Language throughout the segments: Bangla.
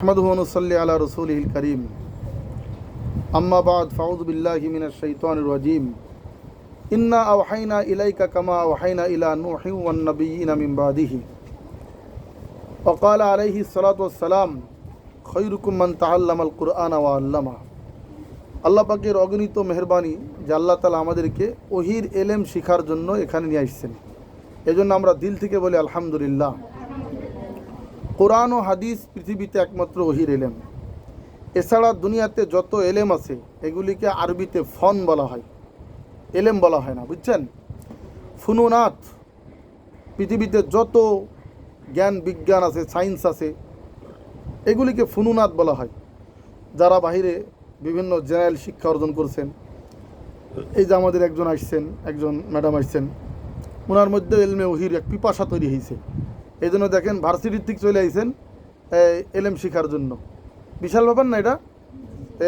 अहमदुहु व नुसल्ली अला रसूलिहिल करीम अम्मा बाद फ़अऊज़ु बिल्लाहि मिनश शैतानिर रजीम इन्ना अवहैना इलैका कमा अवहैना इला नूहिन वन नबिय्यिना मिन बादिही व क़ाल अलैहि सलातु वस्सलाम खैरुकुम मन तअल्लमल कुरआन व अल्लमा। আল্লাহ পাকের অগণিত মেহেরবানি যে আল্লাহ তাআলা আমাদেরকে ওহির এলেম শেখার জন্য এখানে নিয়ে আসছেন। এজন্য আমরা দিল থেকে বলি আলহামদুলিল্লাহ। কোরআন ও হাদিস পৃথিবীতে একমাত্র ওহির এলেম। এছাড়া দুনিয়াতে যত এলেম আছে এগুলিকে আরবিতে ফন বলা হয়, এলেম বলা হয় না, বুঝছেন? ফুনুনাত, পৃথিবীতে যত জ্ঞান বিজ্ঞান আছে, সায়েন্স আছে, এগুলিকে ফুনুনাত বলা হয়। যারা বাহিরে বিভিন্ন জেনারেল শিক্ষা অর্জন করছেন, এই যে আমাদের একজন আসছেন, একজন ম্যাডাম আসছেন, ওনার মধ্যে এলমে ওহির এক পিপাসা তৈরি হয়েছে। এই জন্য দেখেন ভার্সিটির থেকে চলে আইছেন এলেম শেখার জন্য। বিশাল ব্যাপার না এটা?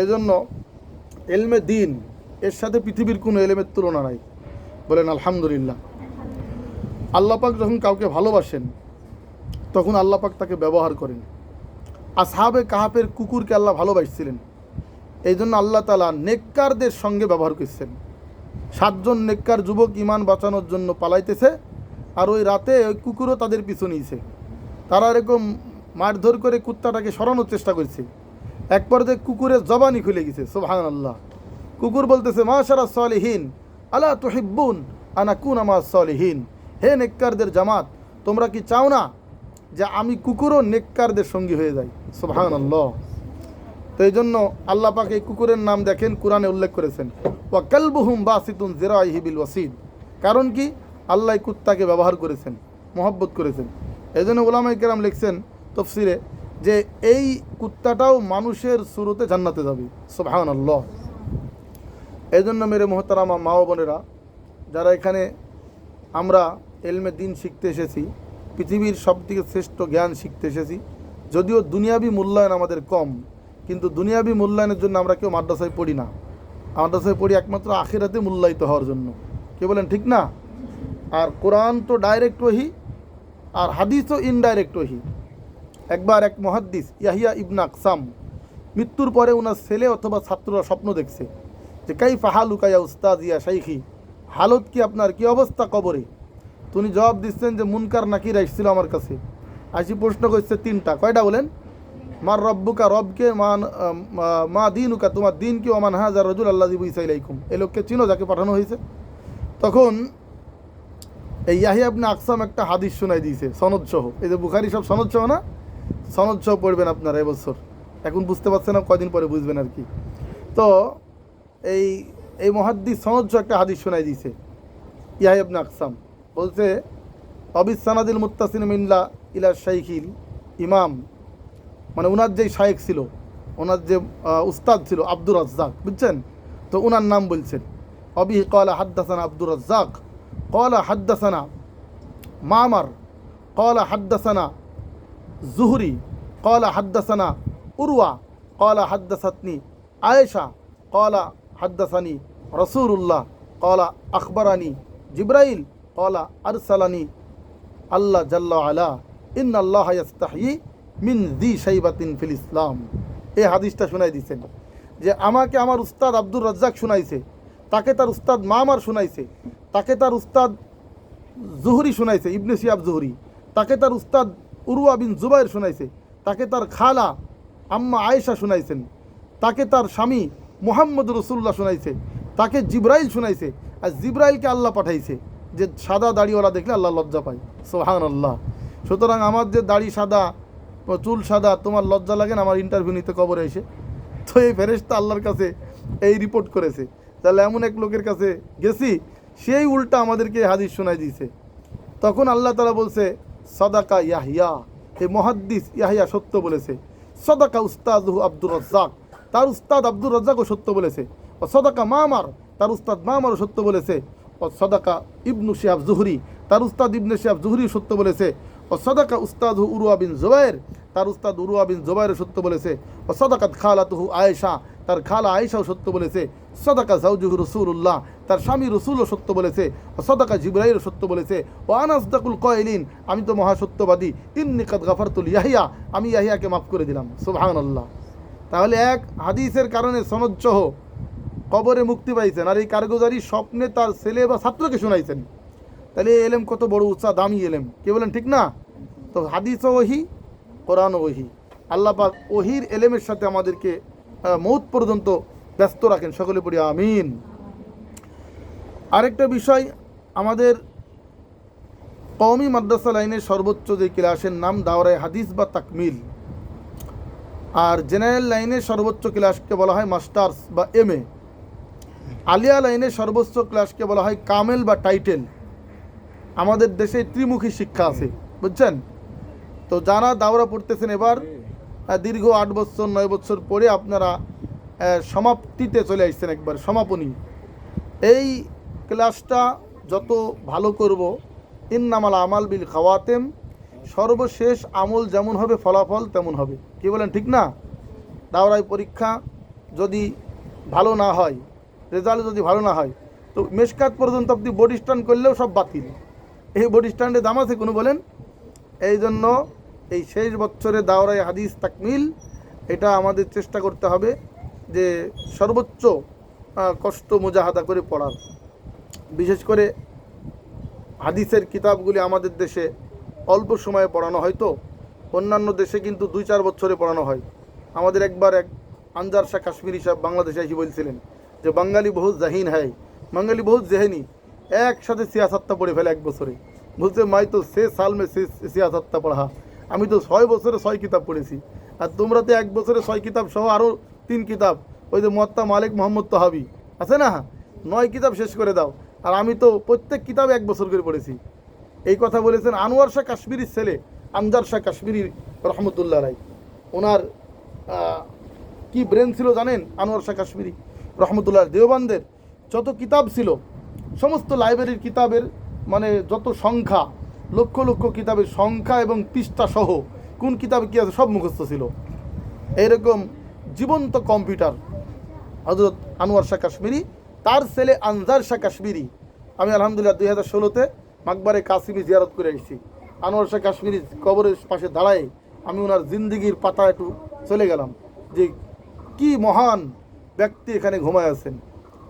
এই জন্য এলমে দিন এর সাথে পৃথিবীর কোনো এলেমের তুলনা নাই। বলেন আলহামদুলিল্লাহ। আল্লাহ পাক যখন কাউকে ভালোবাসেন তখন আল্লাহ পাক তাকে ব্যবহার করেন। আসহাবে কাহাফের কুকুরকে আল্লাহ ভালোবাসছিলেন, এই জন্য আল্লাহ তাআলা নেককারদের সঙ্গে ব্যবহার করছেন। 7 জন নেককার যুবক ইমান বাঁচানোর জন্য পালাইতেছে, আর ওই রাতে ওই কুকুরও তাদের পিছু নিয়েছে। তারা এরকম মারধর করে কুত্তাটাকে সরানোর চেষ্টা করছে। এক পর্যায়ে কুকুরের জবানি খুলে গেছে, সুবহানাল্লাহ। কুকুর বলতেছে, মাশারা সালিহিন আলা তুহিব্বুন আনা কুনা মা সালিহিন। হে নেককারদের জামাত, তোমরা কি চাও না যে আমি কুকুরও নেককারদের সঙ্গী হয়ে যাই? সুবহানাল্লাহ। তো এই জন্য আল্লাহ পাক এই কুকুরের নাম দেখেন কোরআনে উল্লেখ করেছেন, ওয়া কালবুহুম বাসিতুন যিরাইহি বিল ওয়াসিদ। কারণ কি? আল্লাহ কুত্তাকে ব্যবহার করেছেন, মহব্বত করেছেন। এই জন্য উলামায়ে কেরাম লিখছেন তাফসিরে যে এই কুত্তাটাও মানুষের সুরতে জান্নাতে যাবে। সুবহানাল্লাহ। এই জন্য মেরে মোহতারামা মা ও বোনেরা, যারা এখানে আমরা এলমে দিন শিখতে এসেছি, পৃথিবীর সবথেকে শ্রেষ্ঠ জ্ঞান শিখতে এসেছি। যদিও দুনিয়াবি মূল্যায়ন আমাদের কম, কিন্তু দুনিয়াবি মূল্যায়নের জন্য আমরা কেউ মাদ্রাসায় পড়ি না। মাদ্রাসায় পড়ি একমাত্র আখিরাতে মূল্যায়িত হওয়ার জন্য। কে বলেন ঠিক না? আর কোরআন তো ডাইরেক্ট ওহি, আর হাদিসও ইনডাইরেক্ট ওহি। একবার এক মুহাদ্দিস ইয়াহিয়া ইবনে আকসাম, মৃত্যুর পরে ওনার ছেলে অথবা ছাত্ররা স্বপ্ন দেখছে যে কাইফা হালুকা ইয়া উস্তাদ ইয়া শাইখি, হালত কি আপনার, কি অবস্থা কবরে? তিনি জবাব দিচ্ছেন যে মুনকার নাকির আসছিল আমার কাছে, আসি প্রশ্ন করছে 3টা। কয়টা বলেন? মার রব্বুকা, রবকে, মা দিনুকা, তোমার দিন কি, ওমান হাজার রজুল আল্লাযী বুইসা ইলাইকুম, এই লোককে চিনো যাকে পাঠানো হয়েছে? তখন এই ইয়াহিয়া ইবনে আকসাম একটা হাদিস শোনাই দিয়েছে সনদ সহ। এই যে বুখারী সব সনদ সহ না, সনদ সহ পড়বেন আপনারা এবছর। এখন বুঝতে পারছেন না, কয়দিন পরে বুঝবেন আর কি। তো এই মুহাদ্দিস সনদ সহ একটা হাদিস শোনাই দিয়েছে। ইয়াহিয়া ইবনে আকসাম বলছে, অবিস সানাদিল মুত্তাসিল মিনলা ইলা শাইখিল ইমাম, মানে ওনার যেই শায়েখ ছিল, ওনার যে উস্তাদ ছিল আব্দুর রাজ্জাক, বুঝছেন? তো ওনার নাম বলছেন। অবিহি ক্বালা হাদ্দাসানা আব্দুর রাজ্জাক قال حدثنا معمر قال حدثنا زهري قال حدثنا أروى قال حدثتني عائشة قال حدثني رسول الله قال أخبرني جبرائيل قال أرسلني الله جل وعلا إن الله يستحيي من ذي شيبة في الإسلام। এই হাদিসটা শোনাই দিয়েছেন যে আমাকে আমার উস্তাদ আব্দুর রাজ্জাক শোনাইছে, তাকে তার উস্তাদ মামার শোনাইছে, তাকে তার উস্তাদ জুহরি শোনাইছে, ইবনে শিহাব জুহরি, তাকে তার উস্তাদ উরওয়া বিন জুবাইর শোনাইছে, তাকে তার খালা আম্মা আয়েশা শোনাইছেন, তাকে তার স্বামী মুহাম্মদ রাসূলুল্লাহ শোনাইছে, তাকে জিবরাইল শোনাইছে। আর জিবরাইলকে আল্লাহ পাঠাইছে যে সাদা দাড়িওয়ালা দেখলে আল্লাহ লজ্জা পায়। সুবহানাল্লাহ। সুতরাং আমার যে দাড়ি সাদা, চুল সাদা, তোমার লজ্জা লাগে না আমার ইন্টারভিউ নিতে কবরে এসে? তো এই ফেরেশতা আল্লাহর কাছে এই রিপোর্ট করেছে। তাহলে এমন এক লোকের কাছে গেছি, সেই উল্টা আমাদেরকে হাদিস শোনাই দিয়েছে। তখন আল্লাহ তাআলা বলছে, সাদাকা ইয়াহিয়া, এই মুহাদ্দিস ইয়াহিয়া সত্য বলেছে। সাদাকা উস্তাদুহু আব্দুর রাজ্জাক, তার উস্তাদ আব্দুর রাজ্জাকও সত্য বলেছে। ও সাদাকা মামার, তার উস্তাদ মামারও সত্য বলেছে। ও সাদাকা ইবনু শিহাব জুহরি, তার উস্তাদ ইবনে শিহাব জুহরিও সত্য বলেছে। ও সাদাকা উস্তাদুহু উরওয়া বিন জুবাইর, তার উস্তাদ উরওয়া বিন জুবাইরও সত্য বলেছে। ও সাদাকাত খালাতুহু আয়েশা, তার খালা আয়েশাও সত্য বলেছে, সদাকা জাওজুহু রাসূলুল্লাহ, তার স্বামী রসুলও সত্য বলেছে, সদাকা জিবরাইলও সত্য বলেছে, ও আনা আসদাকুল কাইলিন, আমি তো মহাসত্যবাদী, ইন্নী কাদ গাফারতু লিয়াহিয়া, আমি ইয়াহিয়াকে মাফ করে দিলাম। সুবহানাল্লাহ। তাহলে এক হাদিসের কারণে সনদসহ কবরে মুক্তি পাইছেন, আর এই কারগুজারি স্বপ্নে তার ছেলে বা ছাত্রকে শোনাইছেন। তাহলে এই এলেম কত বড় উঁচা দামি এলেম, কে বলেন ঠিক না? তো হাদিসও ওহি, কোরআনও ওহি। আল্লাহ পাক ওহির এলেমের সাথে আমাদেরকে মৌত পর্যন্ত ব্যস্ত রাখেন, সকলে পড়ি আমিন। আরেকটা বিষয়, আমাদের কওমি মাদ্রাসা লাইনের সর্বোচ্চ যে ক্লাসের নাম দাওরায়ে হাদিস বা তাকমিল, আর জেনারেল লাইনের সর্বোচ্চ ক্লাসকে বলা হয় মাস্টার্স বা MA, আলিয়া লাইনের সর্বোচ্চ ক্লাসকে বলা হয় কামেল বা টাইটেল। আমাদের দেশে ত্রিমুখী শিক্ষা আছে, বুঝছেন? তো যারা দাওরা পড়তেছেন এবার দীর্ঘ 8 বছর 9 বছর পরে আপনারা সমাপ্তিতে চলে আসছেন, একবার সমাপনী। এই ক্লাসটা যত ভালো করব, ইন্নামাল আমাল বিল খাওয়াতেম, সর্বশেষ আমল যেমন হবে ফলাফল তেমন হবে, কি বলেন ঠিক না? দাওরাই পরীক্ষা যদি ভালো না হয়, রেজাল্ট যদি ভালো না হয়, তো মেশকাত পর্যন্ত আপনি বডি স্ট্যান্ড করলেও সব বাতিল। এই বডি স্ট্যান্ডে দাম আছে কোনো বলেন? এই জন্য এই শেষ বছরে দাওরায়ে হাদিস তাকমিল, এটা আমাদের চেষ্টা করতে হবে যে সর্বোচ্চ কষ্ট মুজাহাদা করে পড়ার। বিশেষ করে হাদিসের কিতাবগুলি আমাদের দেশে অল্প সময়ে পড়ানো হয়, তো অন্যান্য দেশে কিন্তু 2-4 বছরে পড়ানো হয়। আমাদের একবার এক আনজার শাহ কাশ্মীরি সাহেব বাংলাদেশে এসে বলছিলেন যে বাঙালি বহুত জাহিন হয়, বাঙালি বহুত জেহেনি, একসাথে সিয়াসাতটা পড়ে ফেলে 1 বছরে। বলছে মাই তো 6 সাল মে সিয়াসাতটা পড়া, আমি তো 6 বছরে 6 কিতাব পড়েছি, আর তোমরা তো 1 বছরে 6 কিতাব সহ আরও 3 কিতাব, ওই যে মুয়াত্তা মালিক মোহাম্মদ তাহাবি আছে না, 9 কিতাব শেষ করে দাও, আর আমি তো প্রত্যেক কিতাব 1 বছর করে পড়েছি। এই কথা বলেছেন আনোয়ার শাহ কাশ্মীরির ছেলে আমজাদ শাহ কাশ্মীরি রহমতুল্লাহ রাই। ওনার কি ব্রেন ছিল জানেন? আনোয়ার শাহ কাশ্মীরি রহমতুল্লাহ দেওবানদের যত কিতাব ছিল, সমস্ত লাইব্রেরির কিতাবের মানে যত সংখ্যা, লক্ষ লক্ষ কিতাবের সংখ্যা এবং পৃষ্ঠা সহ কোন কিতাবে কী আছে সব মুখস্থ ছিল। এইরকম জীবন্ত কম্পিউটার হযরত আনোয়ার শাহ কাশ্মীরি, তার ছেলে আনজার শাহ কাশ্মীরি। আমি আলহামদুলিল্লাহ 2016-তে মাকবারে কাসিমি জিয়ারত করে এসেছি। আনোয়ার শাহ কাশ্মীরি কবরের পাশে দাঁড়ায় আমি ওনার জিন্দিগির পাতা একটু চলে গেলাম, যে কি মহান ব্যক্তি এখানে ঘুমায় আছেন।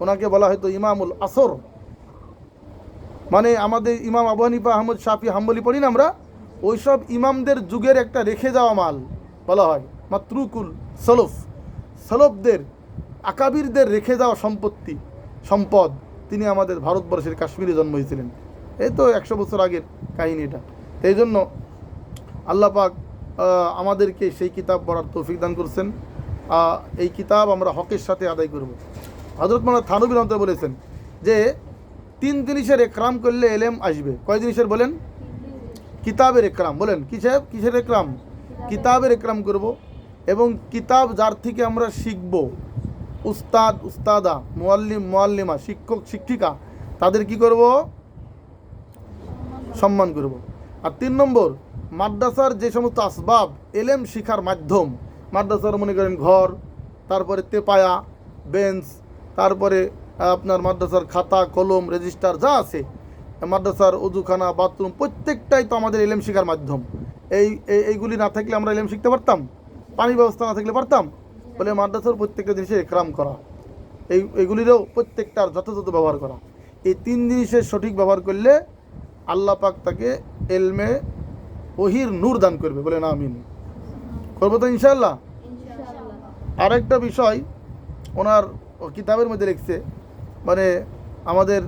ওনাকে বলা হয়তো ইমামুল আসর, মানে আমাদের ইমাম আবু হানিফা, আহমদ শাফি, হাম্বলি পড়ি না আমরা, ওইসব ইমামদের যুগের একটা রেখে যাওয়া মাল বলা হয়, মাতরুকুল সলফ, সলফদের আকাবিরদের রেখে যাওয়া সম্পদ। তিনি আমাদের ভারতবর্ষের কাশ্মীরে জন্ম হয়েছিলেন, এই তো 100 বছর আগের কাহিনী এটা। এই জন্য আল্লাহ পাক আমাদেরকে সেই কিতাব পড়ার তৌফিক দান করছেন। এই কিতাব আমরা হকের সাথে আদায় করব। হযরত মাওলানা থানভী রহমাতুল্লাহ বলেছেন যে 3 জিনিসের একরাম করলে এলেম আসবে। কয় জিনিসের বলেন? কিতাবের একরাম। বলেন কিসের একরাম? কিতাবের একরাম করব, এবং কিতাব যার থেকে আমরা শিখব, উস্তাদ উস্তাদা, মুআল্লিম মুআল্লিমা, শিক্ষক শিক্ষিকা, তাদের কি করব? সম্মান করব। আর 3 নম্বর, মাদ্রাসার যে সমস্ত আসবাব, এলেম শিখার মাধ্যম, মাদ্রাসার মনে করেন ঘর, তারপরে তেপায়া, বেঞ্চ, তারপরে আপনার মাদ্রাসার খাতা কলম রেজিস্টার যা আছে, মাদ্রাসার ওযুখানা বাথরুম, প্রত্যেকটাই তো আমাদের এলেম শিখার মাধ্যম। এইগুলি না থাকলে আমরা এলেম শিখতে পারতাম? পানির ব্যবস্থা না থাকলে পারতাম? বলে মাদ্রাসার প্রত্যেকটা জিনিসের একরাম করা, এইগুলিরও প্রত্যেকটার যথাযথ ব্যবহার করা। এই 3 জিনিসের সঠিক ব্যবহার করলে আল্লাহ পাক তাকে এলমে ওহির নূর দান করবে। বলে না আমিন? করবো তো ইনশাআল্লাহ। আরেকটা বিষয় ওনার কিতাবের মধ্যে লিখছে, মানে আমাদের